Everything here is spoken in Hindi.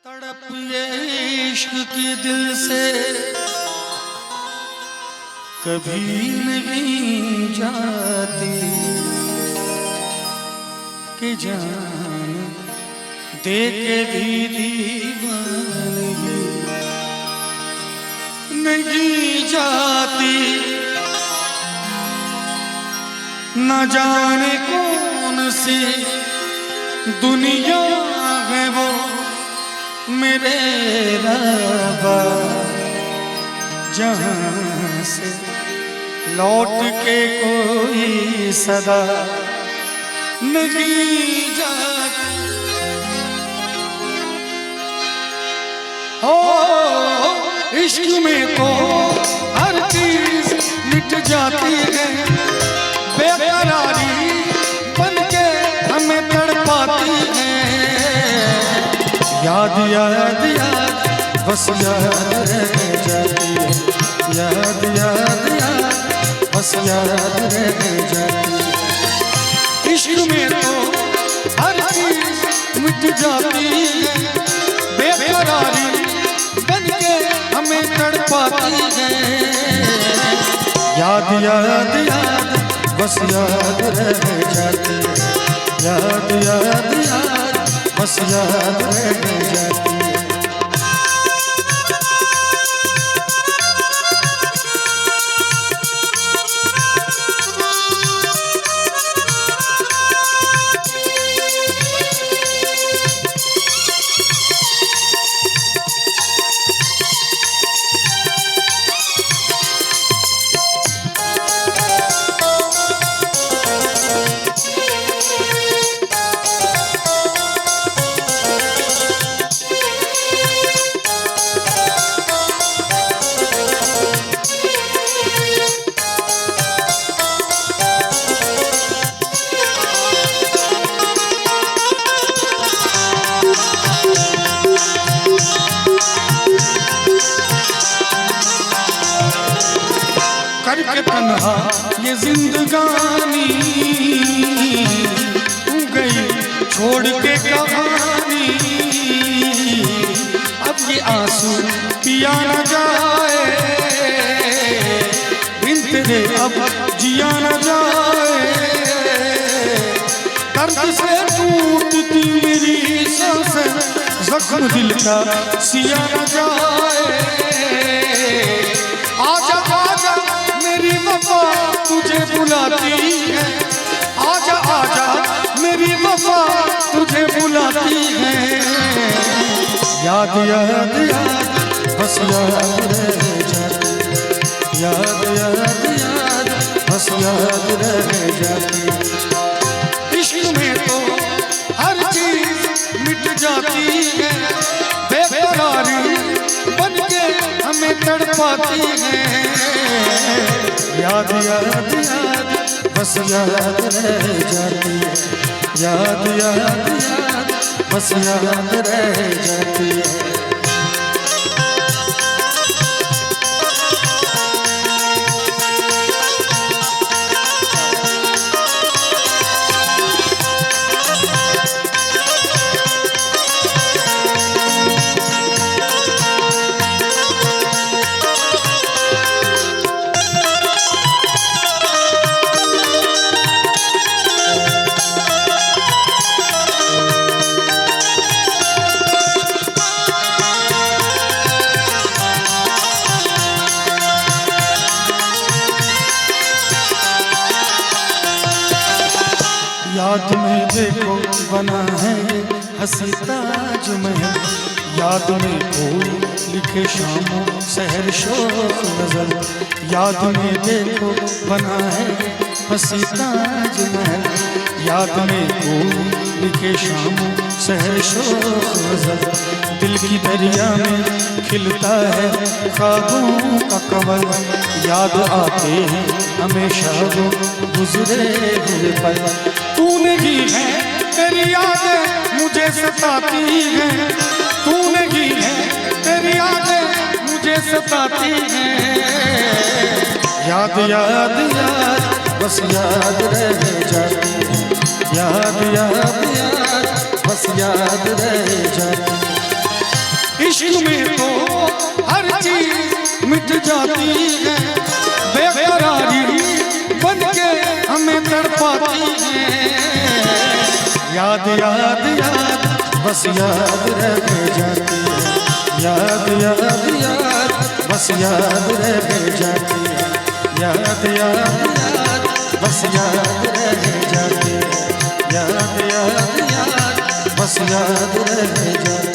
तड़प ये इश्क की दिल से कभी नहीं जाती कि जान दे के भी दीवानगी नहीं जाती। न जाने कौन सी दुनिया है वो मेरे रब्बा, जहां से लौट के कोई सदा नहीं जाती। हो इश्क में तो हर चीज मिट जाती है, बेकरारी बनके हमें तड़पाती है। याद याद याद बस याद रह जाती है, याद याद याद बस याद रह जाती है। इश्क में तो हर चीज मिट जाती है, बेकरारी बनके हमें तड़पाती है। याद याद याद बस याद रह जाती है, याद याद याद बस याद रह जाती है। करके तन्हा ये जिंदगानी तू गई छोड़ के कहानी, अब ये आंसू पिया न जाए, बिन तेरे अब जिया न जाए। दर्द से टूटती मेरी सांसें, जख्म दिल का सिया न जाए। आजा आजा मेरी वफा तुझे बुलाती है, आजा आजा मेरी वफा तुझे बुलाती है। याद याद याद बस याद रह जाती है, याद याद याद बस याद रह जाती है। इश्क में तो हर चीज मिट जाती है, बेकरारी बनके हमें तड़पाती है। याद याद याद बस याद रह जाती है, याद याद याद बस याद रह जाती है। याद में देखो बना है हंसी ताज महल, याद में कोई लिखे शामों सहर शोक नजर। याद में देखो बना है हंसी ताज महल, याद में कोई लिखे शामों सहर शोक नजर। दिल की दरिया में खिलता है ख्वाबों का कमल, याद आते हैं हमेशा वो गुजरे हुए पल। तू नहीं है तेरी यादें मुझे सताती हैं, तू नहीं है तेरी यादें मुझे सताती हैं। याद याद याद बस याद रह जाती है, याद याद याद बस याद रह जाती है। इश्क में तो हर चीज मिट जाती है, बेकरारी बन के हमें तड़पाती है। याद याद याद बस याद रह जाती है, याद याद याद बस याद रह जाती है, याद याद याद बस याद रह जाती है, याद याद याद बस याद रह जाती है।